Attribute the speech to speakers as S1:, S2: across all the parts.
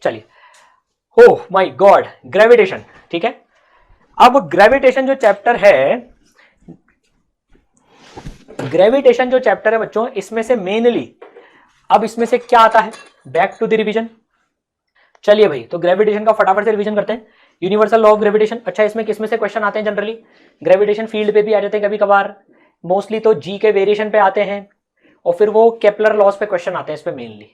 S1: चलिए, oh my God, gravitation, ठीक है। अब ग्रेविटेशन जो चैप्टर है, ग्रेविटेशन जो चैप्टर है बच्चों, इसमें से मेनली अब इसमें से क्या आता है, बैक टू द रिवीजन। चलिए भाई, तो ग्रेविटेशन का फटाफट से रिवीजन करते हैं। यूनिवर्सल लॉ ऑफ ग्रेविटेशन, अच्छा इसमें किसमें से क्वेश्चन आते हैं जनरली, ग्रेविटेशन फील्ड पे भी आ जाते हैं कभी कभार, मोस्टली तो जी के वेरिएशन पे आते हैं, और फिर वो केपलर लॉज पे क्वेश्चन आते हैं इस पे मेनली,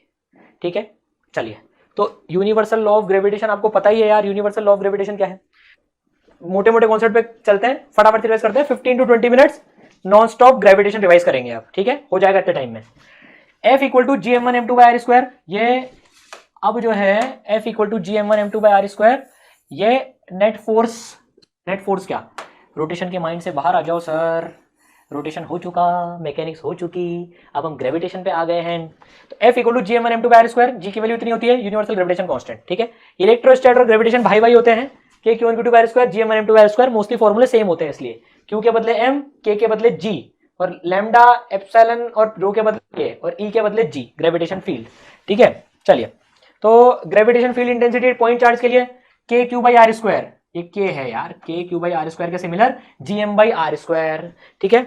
S1: ठीक है। चलिए, तो यूनिवर्सल लॉ ऑफ ग्रेविटेशन आपको पता ही है यार, यूनिवर्सल लॉ ऑफ ग्रेविटेशन क्या है। मोटे मोटे कॉन्सेप्ट पे चलते हैं, फटाफट रिवाइज करते हैं, 15 to 20 minutes non stop gravitation revise करेंगे आप, ठीक है, हो जाएगा इतने टाइम में। F equal to G M one M two by are square, ये अब जो है F equal to G M one M two by are square, ये नेट फोर्स क्या, रोटेशन के माइंड से बाहर आ जाओ सर, रोटेशन हो चुका, मैकेनिक्स हो चुकी, अब हम ग्रेविटेशन पे आ गए हैं। तो F equal to G M one M two by are square, G की वैल्यू इतनी होती है, यूनिवर्सल ग्रेविटेशन कांस्टेंट, ठीक है। इलेक्ट्रोस्टैट और ग्रेविटेशन भाई भाई होते हैं, k Q one Q two by are square, G M one M two by are square, mostly फॉर्मूले सेम होते हैं, इसलिए क्यू के बदले एम, के बदले जी, और लैम्डा एप्सिलॉन और रो के बदले ए, और ई के बदले जी, ग्रेविटेशन फील्ड, ठीक है। चलिए, तो gravitation field intensity point charge के लिए के क्यू बाई आर स्क्वायर, ये के है यार, k q by are square के similar G M by are square, ठीक है।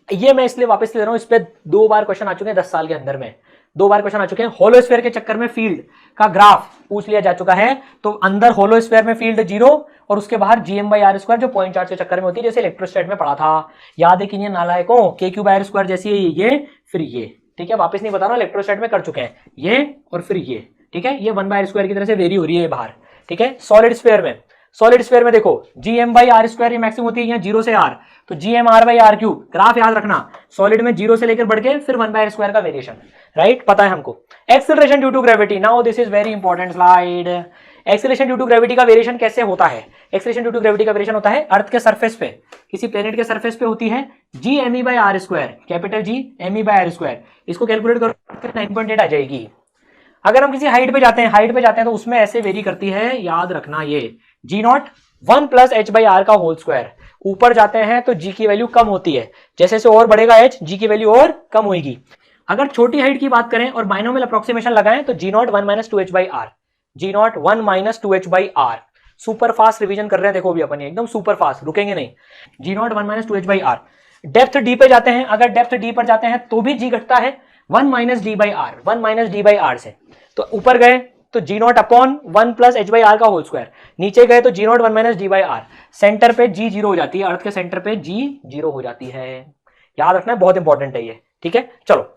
S1: ये मैं इसलिए वापस ले रहा हूं, इस पे 2 बार क्वेश्चन आ चुके हैं 10 साल के अंदर में, 2 बार क्वेश्चन आ चुके हैं। होलोस्फीयर के चक्कर में फील्ड का ग्राफ पूछ लिया जा चुका है, तो अंदर होलोस्फीयर में फील्ड 0 और उसके बाहर G M by are square जो पॉइंट चार्ज के चक्कर में होती है, जैसे इलेक्ट्रोस्टैट में पढ़ा था, याद है कि नहीं नालायकों, के क्यू बाई आर स्क्वायर जैसी है ये फिर ये, ठीक है, वापस नहीं बता रहा, इलेक्ट्रोस्टैट में कर चुके हैं ये और फिर ये, ठीक है। ये 1 बाई आर स्क्वायर की तरह से वेरी हो रही है बाहर, ठीक है। सॉलिड स्फीयर में देखो G M by are square maximum होती है यहाँ 0 से r, तो G M R by R cube, graph याद रखना, सॉलिड में 0 से लेकर बढ़ के फिर 1 बाई आर स्क्वायर का वेरिएशन, राइट, पता है हमको। Acceleration due to gravity, now this is very important slide. Acceleration due to gravity का वेरिएशन कैसे होता है, एक्सेलरेशन ड्यू टू ग्रेविटी का वेरिएशन होता है अर्थ के सरफेस पे, किसी प्लेनेट के सरफेस पे होती है G M E by are square, capital G M E by are square, इसको कैलकुलेट करो 9.8 आ जाएगी। अगर हम किसी हाइट पे जाते हैं तो उसमें ऐसे वेरी करती है, याद रखना ये G naught 1 plus H by R का होल स्क्वायर, ऊपर जाते हैं तो जी की वैल्यू कम होती है, जैसे जैसे और बढ़ेगा एच, जी की वैल्यू और कम होगी। अगर छोटी हाइट की बात करें और बाइनोमियल अप्रोक्सीमेशन लगाएं तो G naught 1 minus 2 H by R, G naught 1 minus 2 H by R, super fast revision कर रहे हैं, देखो भी अपन एकदम सुपर फास्ट, रुकेंगे नहीं, G naught 1 minus 2 H by R. Depth D पे जाते हैं, अगर डेप्थ डी पर जाते हैं तो भी जी घटता है 1 minus D by R, 1 minus D by R से, तो ऊपर गए तो G naught upon 1 plus H by R का होल स्क्वायर, नीचे गए तो G naught 1 minus D by R, centre पे जी 0 हो जाती है, अर्थ के सेंटर पे जी 0 हो जाती है, याद रखना है, बहुत इंपॉर्टेंट है ये, ठीक है। चलो,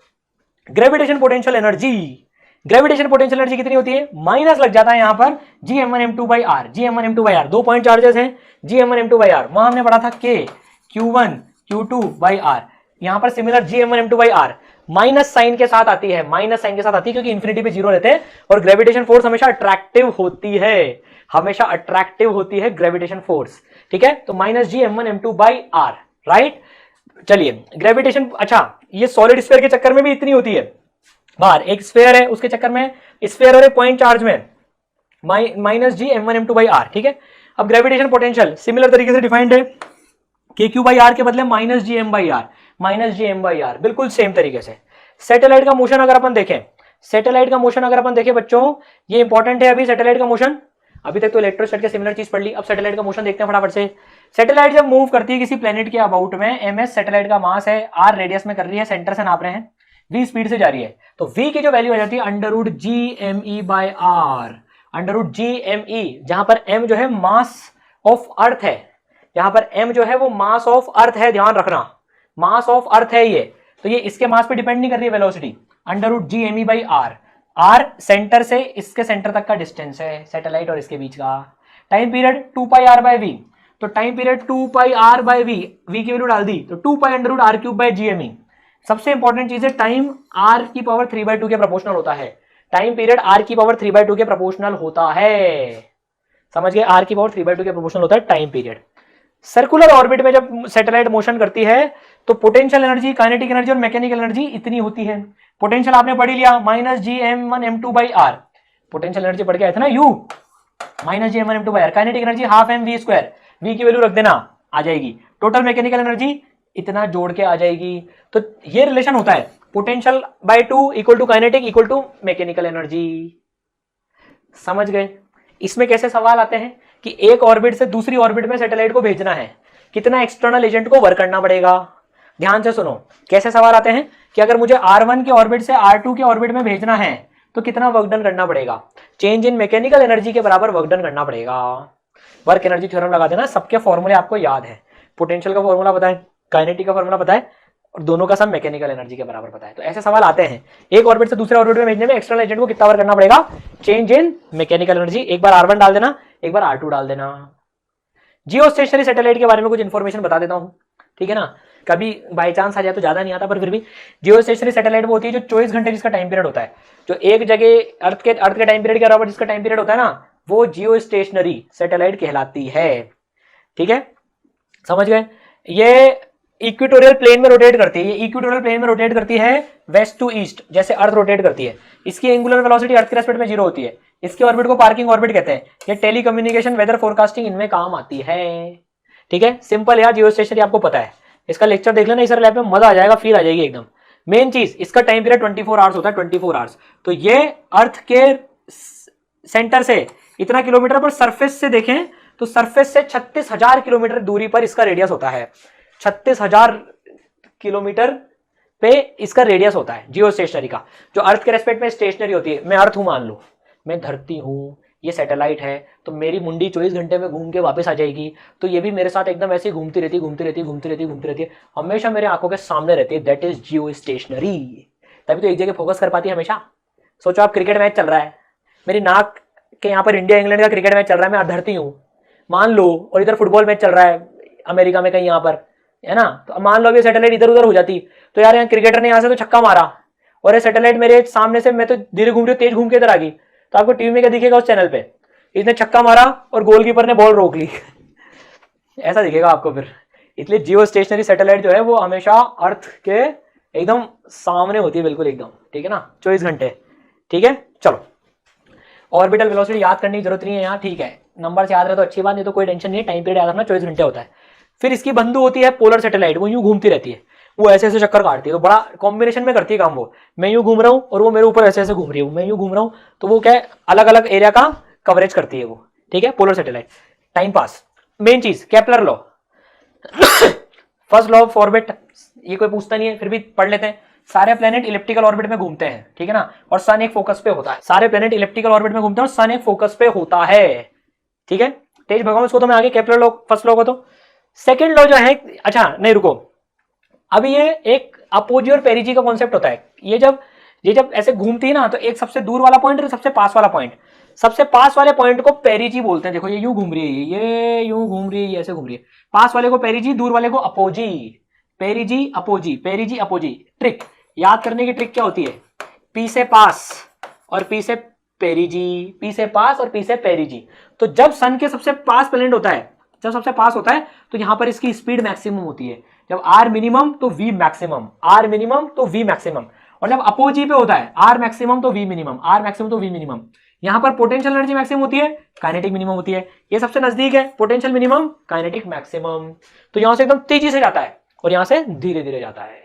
S1: gravitation potential energy, gravitation potential energy कितनी होती है, माइनस लग जाता है यहां पर G M one M two by R, G M one M two by R, 2 point charges हैं, G M one M two by R, वहां हमने पढ़ा था के Q one Q two by R, यहां पर similar G M one M two by R minus sign के साथ आती है, माइनस साइन के साथ आती है क्योंकि इंफिनिटी पे 0 रहते हैं, और ग्रेविटेशन फोर्स हमेशा अट्रैक्टिव होती है, हमेशा अट्रैक्टिव होती है ग्रेविटेशन फोर्स, ठीक है। तो minus G M one M two by R, right. चलिए, ग्रेविटेशन, अच्छा ये सॉलिड स्फीयर के चक्कर में भी इतनी होती है, बाहर एक स्फीयर है उसके चक्कर में, स्फीयर और एक पॉइंट चार्ज में minus G M one M two by R, ठीक है। अब ग्रेविटेशन पोटेंशियल सिमिलर तरीके से डिफाइंड है, के क्यू बाई आर के बदले minus G M by R, minus G M by R, बिल्कुल सेम तरीके से। सैटेलाइट का मोशन अगर अपन देखें, सैटेलाइट का मोशन अगर अपन देखें बच्चों, ये इंपॉर्टेंट है अभी सैटेलाइट का मोशन, अभी तक तो इलेक्ट्रोस्टैट के सिमिलर चीज पढ़ ली, अब सैटेलाइट का मोशन देखते हैं फटाफट से। सैटेलाइट जब मूव करती है किसी प्लेनेट के अबाउट में, एमएस सैटेलाइट का मास है, आर रेडियस में कर रही है, सेंटर से नाप रहे हैं, वी स्पीड से जा रही है, तो वी की जो वैल्यू आ जाती है under root G M E by R, under root G M E, जहां पर एम जो है मास ऑफ अर्थ है, यहां पर m जो है वो मास ऑफ अर्थ है, ध्यान रखना, मास ऑफ अर्थ है ये, तो ये इसके मास पे डिपेंड नहीं कर रही है velocity, under root G M E by R, R centre से इसके सेंटर तक का डिस्टेंस है सैटेलाइट और इसके बीच का। Time period 2 pi R by V, तो time period 2 pi R by V, V की वैल्यू डाल दी तो 2 pi under root R cube by G M E. सबसे इंपॉर्टेंट चीज है टाइम आर की पावर 3/2 के प्रोपोर्शनल होता है, टाइम पीरियड आर की पावर 3/2 के प्रोपोर्शनल होता है, समझ गए, आर की पावर 3/2 के प्रोपोर्शनल होता है टाइम पीरियड। सर्कुलर ऑर्बिट में जब सैटेलाइट मोशन करती है तो पोटेंशियल एनर्जी, काइनेटिक एनर्जी और मैकेनिकल एनर्जी इतनी होती है। पोटेंशियल आपने पढ़ ही लिया, minus G M one M two by R, potential energy पढ़ के आया था ना, U minus G M one M two by R, kinetic energy half M V square, V की वैल्यू रख देना आ जाएगी, टोटल मैकेनिकल एनर्जी इतना जोड़ के आ जाएगी। तो ये रिलेशन होता है potential by 2 equal to kinetic equal to mechanical energy. समझ गए। इसमें कैसे सवाल आते हैं कि एक ऑर्बिट से दूसरी ऑर्बिट में सैटेलाइट को भेजना है, कितना एक्सटर्नल एजेंट को वर्क करना पड़ेगा। ध्यान से सुनो, कैसे सवाल आते हैं कि अगर मुझे R1 के ऑर्बिट से R2 के ऑर्बिट में भेजना है तो कितना वर्क डन करना पड़ेगा, चेंज इन मैकेनिकल एनर्जी के बराबर वर्क डन करना पड़ेगा। वर्क एनर्जी थ्योरम लगा देना, सबके फॉर्मूले आपको याद है, पोटेंशियल का फॉर्मूला पता है, काइनेटिक का फॉर्मूला पता है और दोनों का सब मैकेनिकल एनर्जी के बराबर पता है। तो ऐसे सवाल आते हैं, एक ऑर्बिट से दूसरे ऑर्बिट में भेजने में एक्सटर्नल एजेंट को कितना वर्क करना पड़ेगा, चेंज इन मैकेनिकल एनर्जी। एक बार R1 डाल देना, एक बार R2 डाल देना। जियो स्टेशनरी सैटेलाइट के बारे में कुछ इंफॉर्मेशन बता देता हूं, ठीक है ना, कभी बाई चांस आ जाए तो ज्यादा नहीं आता, पर फिर भी जियो स्टेशनरी सैटेलाइट वो होती है जो 24 घंटे जिसका टाइम पीरियड होता है, जो एक जगह अर्थ के टाइम पीरियड के बराबर जिसका टाइम पीरियड होता है ना, वो जियो स्टेशनरी सैटेलाइट कहलाती है। ठीक है, समझ गए। ये इक्वेटोरियल प्लेन में रोटेट करती है, ये इक्वेटोरियल प्लेन में रोटेट करती है वेस्ट टू ईस्ट, जैसे अर्थ रोटेट करती है। इसकी एंगुलर वेलोसिटी अर्थ के रेस्पेक्ट में 0 होती है। इसके ऑर्बिट को पार्किंग ऑर्बिट कहते हैं। ये टेलीकम्युनिकेशन, वेदर फोरकास्टिंग इनमें काम आती है। ठीक है, सिंपल यार, जियो स्टेशनरी आपको पता है। इसका लेक्चर देख लेना इस लैब में, मजा आ जाएगा, फील आ जाएगी एकदम। मेन चीज, इसका टाइम पीरियड 24 आवर्स होता है, 24 आवर्स। तो ये अर्थ के सेंटर से इतना किलोमीटर पर, सरफेस से देखें तो सरफेस से 36,000 किलोमीटर दूरी पर इसका रेडियस होता है। 36,000 किलोमीटर पे इसका रेडियस होता है जियो स्टेशनरी का, जो अर्थ के रेस्पेक्ट में स्टेशनरी होती है। मैं अर्थ हूं, मान लो मैं धरती हूं, ये सैटेलाइट है, तो मेरी मुंडी 24 घंटे में घूम के वापस आ जाएगी, तो ये भी मेरे साथ एकदम ऐसे घूमती रहती है, हमेशा मेरे आंखों के सामने रहती है। That is Jio stationery. तभी तो एक जगह फोकस कर पाती है हमेशा। सोचो आप, क्रिकेट मैच चल रहा है, मेरी नाक के यहाँ पर इंडिया इंग्लैंड का क्रिकेट मैच चल रहा है, मैं धरती हूँ मान लो, और इधर फुटबॉल मैच चल रहा है अमेरिका में कहीं यहाँ पर, है ना, तो मान लो अभी सैटेलाइट इधर उधर हो जाती, तो यार यहाँ क्रिकेटर ने यहाँ से तो छक्का मारा और ये सैटेलाइट मेरे सामने से, मैं तो धीरे घूम रही हूँ, तेज घूम के इधर आ गई, तो आपको टीवी में क्या दिखेगा उस चैनल पे, इसने छक्का मारा और गोलकीपर ने बॉल रोक ली ऐसा दिखेगा आपको फिर। इसलिए जियो स्टेशनरी सैटेलाइट जो है वो हमेशा अर्थ के एकदम सामने होती है, बिल्कुल एकदम, ठीक है ना, 24 घंटे। ठीक है, चलो ऑर्बिटल वेलोसिटी याद करने की जरूरत नहीं है यहाँ, ठीक है, नंबर से याद रहे तो अच्छी बात, नहीं तो कोई टेंशन नहीं है। टाइम पीरियड याद रखना, 24 घंटे होता है। फिर इसकी बंधु होती है पोलर सैटेलाइट, वो यूं घूमती रहती है, वो ऐसे ऐसे चक्कर काटती है, तो बड़ा कॉम्बिनेशन में करती है काम वो। मैं यूं घूम रहा हूँ और वो मेरे ऊपर ऐसे ऐसे घूम रही है, मैं यूं घूम रहा हूँ, तो वो क्या है, अलग अलग एरिया का कवरेज करती है वो। ठीक है, polar satellite. Time pass, main चीज Kepler law, first law of orbit, ये कोई पूछता नहीं है, फिर भी पढ़ लेते हैं। सारे प्लेनेट इलिप्टिकल ऑर्बिट में घूमते हैं, ठीक है ना, और सन एक फोकस पे होता है। सारे प्लेनेट इलिप्टिकल ऑर्बिट में घूमते हैं और सन एक फोकस पे होता है। ठीक है, तेज भगाऊं इसको तो मैं आगे, केपलर लॉ फर्स्ट लॉ को। तो सेकंड लॉ जो है, अच्छा नहीं रुको, अभी ये एक अपोजी और पेरिजी का कॉन्सेप्ट होता है। ये जब ऐसे घूमती है ना, तो एक सबसे दूर वाला पॉइंट और सबसे पास वाला पॉइंट, सबसे पास वाले पॉइंट को पेरिजी बोलते हैं। देखो ये यूं घूम रही है, ये यूं घूम रही है, ये ऐसे घूम रही है, पास वाले को पेरिजी, दूर वाले को अपोजी। पेरिजी apogee, पेरिजी apogee. ट्रिक याद करने की ट्रिक क्या होती है, पी से पास और पी से पेरिजी, पी से पास और पी से पेरिजी। तो जब सन के सबसे पास प्लैनेट होता है, जब सबसे पास होता है, तो यहां पर इसकी स्पीड मैक्सिमम होती है। जब आर मिनिमम तो वी मैक्सिमम, आर मिनिमम तो वी मैक्सिमम। और जब अपोजी पे होता है, आर मैक्सिमम तो वी मिनिमम, आर मैक्सिमम तो वी मिनिमम। यहां पर पोटेंशियल एनर्जी मैक्सिमम होती है, काइनेटिक मिनिमम होती है। ये सबसे नजदीक है, पोटेंशियल मिनिमम, काइनेटिक मैक्सिमम। तो यहां से एकदम तेजी से जाता है और यहां से धीरे धीरे जाता है।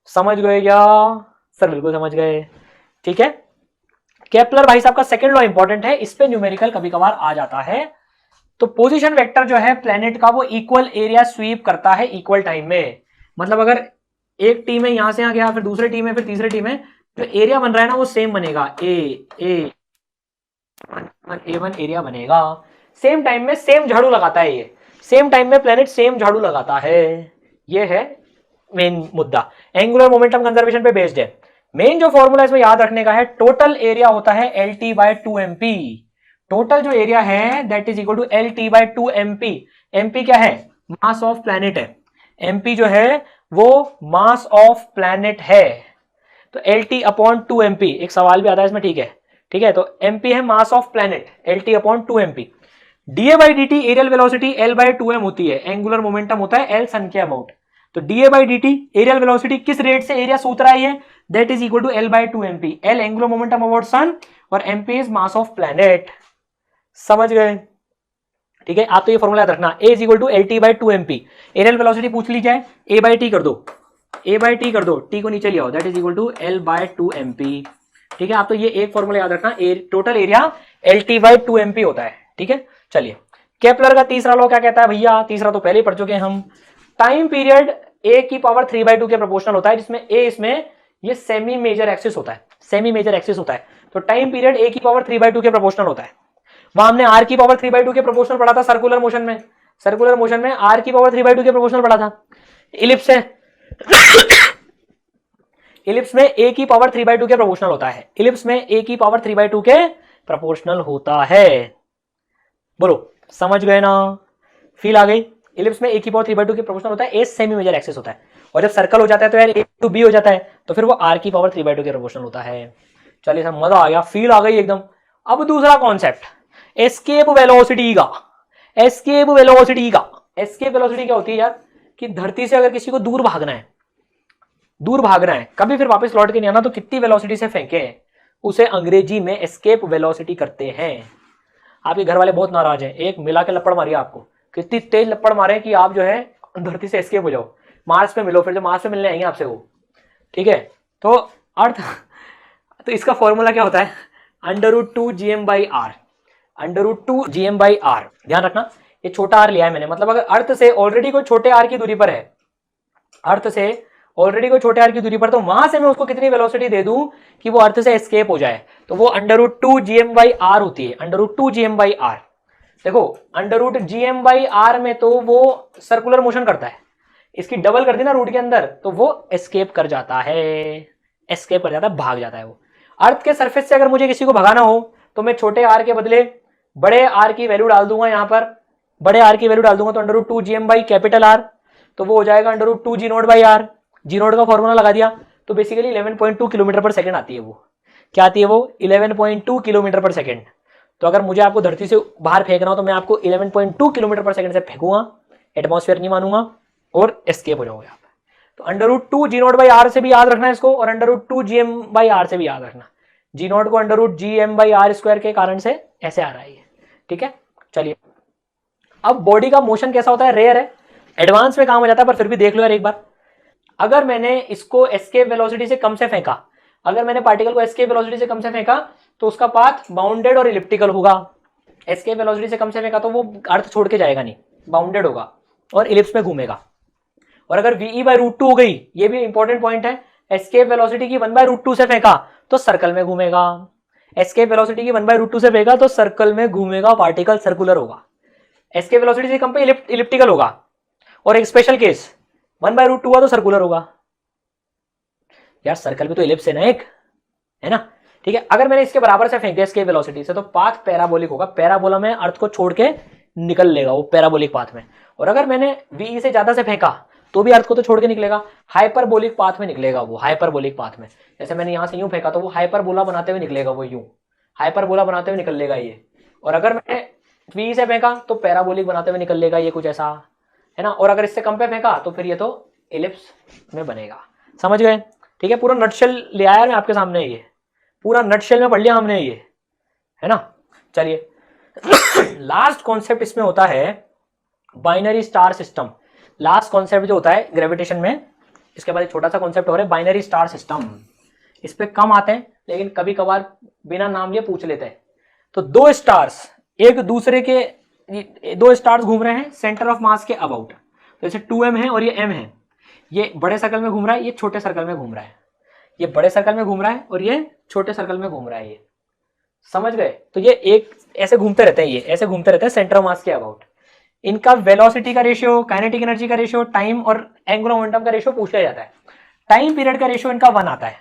S1: समझ गए क्या सर? बिल्कुल समझ गए। ठीक है, केपलर भाई साहब का सेकंड लॉ इंपॉर्टेंट है, इस पे न्यूमेरिकल कभी कभार आ जाता है। तो पोजीशन वेक्टर जो है प्लेनेट का, वो इक्वल एरिया स्वीप करता है इक्वल टाइम में। मतलब अगर एक टीम है, यहां से यहां गया, फिर दूसरे टीम है, फिर तीसरे टीम है, जो एरिया बन रहा है ना वो सेम बनेगा, ए वन एरिया बनेगा। सेम टाइम में सेम झाड़ू लगाता है, ये सेम टाइम में प्लेनेट सेम झाड़ू लगाता है। ये है मेन मुद्दा, एंगुलर मोमेंटम कंजर्वेशन पे बेस्ड है। मेन जो फॉर्मूला इसमें याद रखने का है, टोटल एरिया होता है LT/2MP। टोटल जो एरिया है that is equal to LT/2MP। MP क्या है? मास ऑफ प्लैनेट है। MP जो है वो मास ऑफ प्लैनेट है। तो LT/2MP, एक सवाल भी आता है इसमें, ठीक है, ठीक है। तो MP है mass of planet, LT/2MP। dA/dt aerial velocity L/2m होती है, एंगुलर मोमेंटम होता है L सन के अबाउट। तो dA/dt एरियल वेलोसिटी किस रेट से एरिया सूत रहा है, that is equal to L/2MP। L angular momentum about sun और MP is mass of planet. समझ गए? ठीक है, आप तो ये फॉर्मूला याद रखना, A is equal to LT/2MP। Aerial velocity पूछ ली जाए, A/T कर दो, A/T कर दो, T को नीचे ले आओ, that is equal to L/2MP। ठीक है, आप तो ये एक फॉर्मूला याद रखना, टोटल एरिया LT/2MP होता है। ठीक है, चलिए केपलर का तीसरा लॉ क्या कहता है भैया, तीसरा तो पहले ही पढ़ चुके हैं हम। टाइम पीरियड a की पावर 3/2 के प्रोपोर्शनल होता है, जिसमें a इसमें ये सेमी मेजर एक्सिस होता है, सेमी मेजर एक्सिस होता है। तो टाइम पीरियड a की पावर 3/2 के प्रोपोर्शनल होता है। वहां हमने r की पावर 3/2 के प्रोपोर्शनल पढ़ा था सर्कुलर मोशन में, सर्कुलर मोशन में r की पावर 3/2 के प्रोपोर्शनल पढ़ा था। इलिप्स है, इलिप्स में a की पावर 3/2 के प्रोपोर्शनल होता है, इलिप्स में a की पावर 3/2 के प्रोपोर्शनल होता है। बोलो समझ गए ना, फील आ गई। इलिप्स में a की पावर 3/2 के प्रोपोर्शनल होता है, a सेमी मेजर एक्सिस होता है, और जब सर्कल हो जाता है तो यार a to b हो जाता है, तो फिर वो r की पावर 3/2 के प्रोपोर्शनल होता है। चलिए सर मजा आ गया, फील आ गई एकदम। अब दूसरा कॉन्सेप्ट एस्केप वेलोसिटी का। एस्केप वेलोसिटी का, एस्केप वेलोसिटी क्या होती है यार, कि धरती से अगर किसी को दूर भागना है, दूर भागना है, कभी फिर वापस लौट के नहीं आना, तो कितनी वेलोसिटी से फेंके, उसे अंग्रेजी में एस्केप वेलोसिटी करते हैं। आपके घर वाले बहुत नाराज हैं, एक मिला के लपड़ मारिए आपको, कितनी तेज लपड़ मारे कि आप जो है धरती से एस्केप हो जाओ, मार्स पे मिलो, फिर जो मार्स पे मिलने आएंगे आपसे वो। ठीक है, तो अर्थ तो इसका फॉर्मूला क्या होता है, √2gm/r, √2gm/r। ध्यान रखना ये छोटा r लिया है मैंने, मतलब अगर अर्थ से ऑलरेडी कोई छोटे r की दूरी पर है, अर्थ से ऑलरेडी कोई छोटे r की दूरी पर, तो वहां से मैं उसको कितनी वेलोसिटी दे दूं कि वो अर्थ से एस्केप हो जाए, तो वो √2gm/r होती है, √2gm/r। देखो √gm/r में तो वो सर्कुलर मोशन करता है, इसकी डबल कर दी ना रूट के अंदर, तो वो एस्केप कर जाता है, एस्केप कर जाता है, भाग जाता है वो। अर्थ के सरफेस से अगर मुझे किसी को भगाना हो तो मैं छोटे r के बदले बड़े r की वैल्यू डाल दूंगा, यहां पर बड़े r की वैल्यू डाल दूंगा, तो √2gm/R, तो वो हो जाएगा √2g0/r। g0 का फॉर्मूला लगा दिया, तो बेसिकली 11.2 किलोमीटर पर सेकंड आती है वो। क्या आती है वो, 11.2 किलोमीटर पर सेकंड। तो अगर मुझे आपको धरती से बाहर फेंकना हो तो मैं आपको 11.2 किलोमीटर पर सेकंड से फेंकूंगा, एटमॉस्फेयर नहीं मानूंगा, और एस्केप हो जाओगे आप। तो √2g0/r से भी याद रखना इसको, और √2gm/r से भी याद रखना। g0 को √gm/r² के कारण से ऐसे आ रहा है। ठीक है, चलिए अब बॉडी का मोशन कैसा होता है, रेयर है, एडवांस में काम हो जाता है, पर फिर भी देख लो यार एक बार। अगर मैंने इसको एस्केप वेलोसिटी से कम से फेंका, अगर मैंने पार्टिकल को एस्केप वेलोसिटी से कम से फेंका, तो उसका पाथ बाउंडेड और इलिप्टिकल होगा। एस्केप वेलोसिटी से कम से फेंका तो वो अर्थ छोड़ के जाएगा नहीं, बाउंडेड होगा और इलिप्स में घूमेगा। और अगर VE/√2 हो गई, ये भी इंपॉर्टेंट पॉइंट है, एस्केप वेलोसिटी की 1/√2 से फेंका तो सर्कल में घूमेगा, एस्केप वेलोसिटी की 1/√2 से फेंका तो सर्कल में घूमेगा, पार्टिकल सर्कुलर होगा। एस्केप वेलोसिटी से कम पे इलिप्टिकल होगा, और एक स्पेशल केस 1/√2 हुआ तो सर्कुलर होगा। यार सर्कल भी तो इलिप्स है ना एक, है ना। ठीक है, अगर मैंने इसके बराबर से फेंक दिया एस्केप वेलोसिटी से, तो पाथ पैराबोलिक होगा, पैराबोला में अर्थ को छोड़ के निकल लेगा वो पैराबोलिक पाथ में। और अगर मैंने VE से ज्यादा से फेंका तो भी अर्थ को तो छोड़ के निकलेगा, हाइपरबोलिक पाथ में निकलेगा वो, हाइपरबोलिक पाथ में। जैसे मैंने यहां से यूं फेंका तो वो हाइपरबोला बनाते हुए निकलेगा, वो यूं हाइपरबोला बनाते हुए निकल लेगा ये। और अगर मैंने VE से फेंका तो पैराबोलिक बनाते हुए निकल लेगा ये, कुछ ऐसा है ना। और अगर इससे कम पे फेंका तो फिर ये तो इलिप्स में बनेगा। समझ गए, ठीक है। पूरा नटशेल ले आया मैं आपके सामने, ये पूरा नटशेल में पढ़ लिया हमने ये, है ना। चलिए लास्ट कॉन्सेप्ट इसमें होता है binary star system. Last concept जो होता है ग्रेविटेशन में, इसके बाद एक छोटा सा कॉन्सेप्ट हो रहा है बाइनरी स्टार सिस्टम। इस पे कम आते हैं लेकिन कभी कभार बिना नाम लिए पूछ लेते हैं। तो दो स्टार्स एक दूसरे के, दो स्टार्स घूम रहे हैं सेंटर ऑफ मास के अबाउट, तो जैसे 2m है और ये m है, ये बड़े सर्कल में घूम रहा है, ये छोटे सर्कल में घूम रहा है, ये बड़े सर्कल में घूम रहा है और ये छोटे सर्कल में घूम रहा है, ये समझ गए। तो ये एक ऐसे घूमते रहते हैं, ये ऐसे घूमते रहते हैं सेंटर ऑफ मास के अबाउट। इनका वेलोसिटी का रेशियो, काइनेटिक एनर्जी का रेशियो, टाइम और एंगुलर मोमेंटम का रेशियो पूछ लिया जाता है। टाइम पीरियड का रेशियो इनका 1 आता है,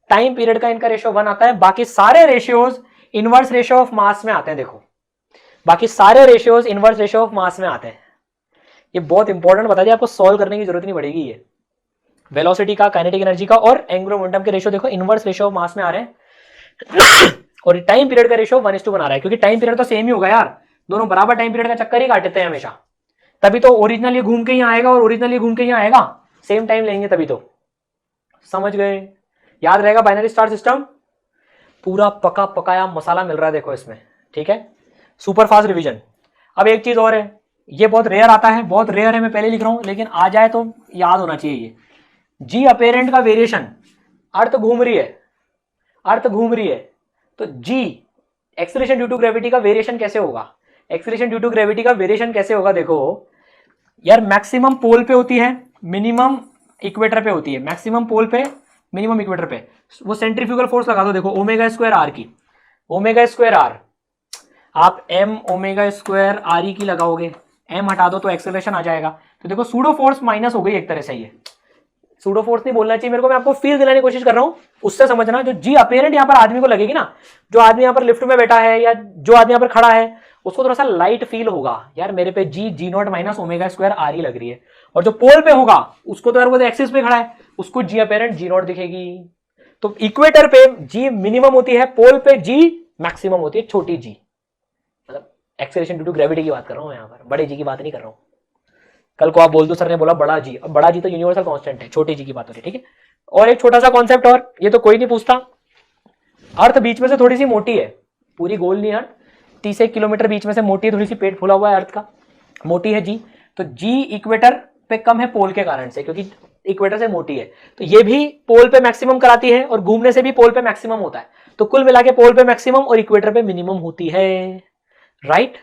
S1: टाइम पीरियड का इनका रेशियो 1 आता है। बाकी सारे ratios inverse ratio of mass में आते हैं। देखो बाकी सारे ratios inverse ratio of mass में आते हैं। ये बहुत इंपॉर्टेंट बता दिया, आपको सॉल्व करने की जरूरत नहीं पड़ेगी। ये वेलोसिटी का, काइनेटिक एनर्जी का और एंगुलर मोमेंटम के रेशियो देखो इनवर्स रेशियो ऑफ मास में आ रहे हैं और टाइम पीरियड का रेशियो 1:1 आ रहा है, क्योंकि टाइम पीरियड तो सेम ही होगा यार, दोनों बराबर टाइम पीरियड का चक्कर ही काटते हैं हमेशा। तभी तो ओरिजिनल ये घूम के ही आएगा और ओरिजिनल ये घूम के ही आएगा, सेम टाइम लेंगे तभी तो। समझ गए, याद रहेगा बाइनरी स्टार सिस्टम, पूरा पका पकाया मसाला मिल रहा है देखो इसमें, ठीक है। Super fast revision. अब एक चीज और है, ये बहुत रेयर आता है, बहुत रेयर है, मैं पहले लिख रहा हूं लेकिन आ जाए तो याद होना चाहिए ये। जी अपेरेंट का वेरिएशन, अर्थ घूम रही है, अर्थ घूम रही है, तो जी एक्सेलरेशन ड्यू टू ग्रेविटी का वेरिएशन कैसे होगा, एक्सेलरेशन ड्यू टू ग्रेविटी का वेरिएशन कैसे होगा, देखो यार मैक्सिमम पोल पे होती है, मिनिमम इक्वेटर पे होती है, मैक्सिमम पोल पे मिनिमम इक्वेटर पे, वो सेंट्रीफ्यूगल फोर्स लगा दो, देखो ओमेगा स्क्वायर आर की, ओमेगा स्क्वायर आर, आप M omega square R E की लगाओगे, एम हटा दो तो एक्सेलरेशन आ जाएगा, तो देखो सूडो फोर्स माइनस हो गई एक तरह से, ये सूडो फोर्स नहीं बोलना चाहिए मेरे को, मैं आपको फील दिलाने की कोशिश कर रहा हूं, उससे समझना, जो जी अपेरेंट यहां पर आदमी को लगेगी ना, जो आदमी यहां पर लिफ्ट में बैठा है या जो आदमी यहां पर खड़ा है, उसको थोड़ा सा लाइट फील होगा, यार मेरे पे G naught minus omega square R E लग रही है, और जो पोल पे होगा उसको तो यार वो एक्सिस पे खड़ा है, उसको जी अपेरेंट जी नॉट दिखेगी। तो इक्वेटर पे जी मिनिमम होती है, पोल पे जी मैक्सिमम होती है, छोटी जी, मतलब एक्सेलरेशन ड्यू टू ग्रेविटी की बात कर रहा हूं यहां पर, बड़े जी की बात नहीं कर रहा हूं। कल को आप बोल दो सर ने बोला बड़ा जी, अब बड़ा जी तो यूनिवर्सल कांस्टेंट है, छोटे जी की बात हो रही है, ठीक है। और एक छोटा सा कॉन्सेप्ट, और ये तो कोई नहीं पूछता, अर्थ बीच में से थोड़ी सी मोटी है, पूरी गोल नहीं अर्थ, 30 किलोमीटर बीच में से मोटी है, थोड़ी सी पेट फूला हुआ है अर्थ का, मोटी है जी, तो जी इक्वेटर पे कम है पोल के कारण से, क्योंकि इक्वेटर से मोटी है, तो ये भी पोल पे मैक्सिमम कराती है, और घूमने से भी पोल पे मैक्सिमम होता है, तो कुल मिला के पोल पे मैक्सिमम और इक्वेटर पे मिनिमम होती है, राइट,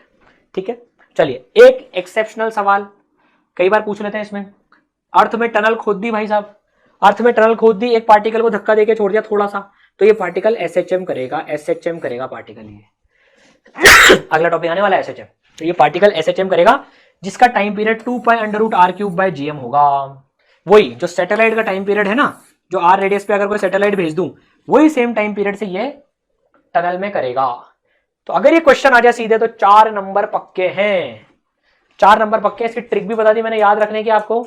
S1: ठीक है। चलिए एक एक्सेप्शनल सवाल कई बार पूछ लेते हैं इसमें, अर्थ में टनल खोद दी भाई साहब, अर्थ में टनल खोद दी, एक पार्टिकल को धक्का देके छोड़ दिया थोड़ा सा, तो ये पार्टिकल एसएचएम करेगा, एसएचएम करेगा पार्टिकल, ये अगला टॉपिक आने वाला है एसएचएम, तो ये पार्टिकल एसएचएम करेगा, जिसका time period 2 pi under root R cube by GM होगा, वही जो सैटेलाइट का टाइम पीरियड है ना, जो आर रेडियस पे अगर कोई सैटेलाइट भेज दूं, वही सेम टाइम पीरियड से ये टनल में करेगा। तो अगर ये क्वेश्चन आ जाए सीधे तो 4 नंबर पक्के हैं, 4 नंबर पक्के। इसकी ट्रिक भी बता दी मैंने याद रखने की आपको,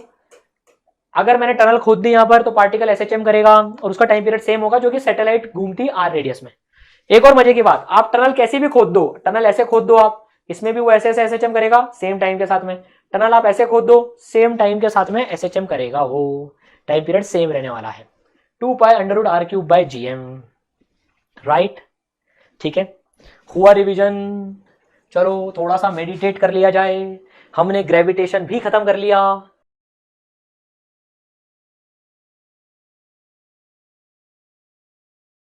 S1: अगर मैंने टनल खोद दी यहां पर तो पार्टिकल एसएचएम करेगा और उसका टाइम पीरियड सेम होगा, जो कि सैटेलाइट घूमती आर रेडियस में। एक और मजे की बात, आप टनल कैसी भी खोद दो, टनल ऐसे खोद दो आप, इसमें भी वो ऐसे ऐसे एसएचएम करेगा सेम टाइम के साथ में, टनल आप ऐसे खोद दो सेम टाइम के साथ में एसएचएम करेगा, वो टाइम पीरियड सेम रहने वाला है, 2 pi under root R cube by GM, right, ठीक है। हुआ रिवीजन, चलो थोड़ा सा मेडिटेट कर लिया जाए, हमने ग्रेविटेशन भी खत्म कर लिया,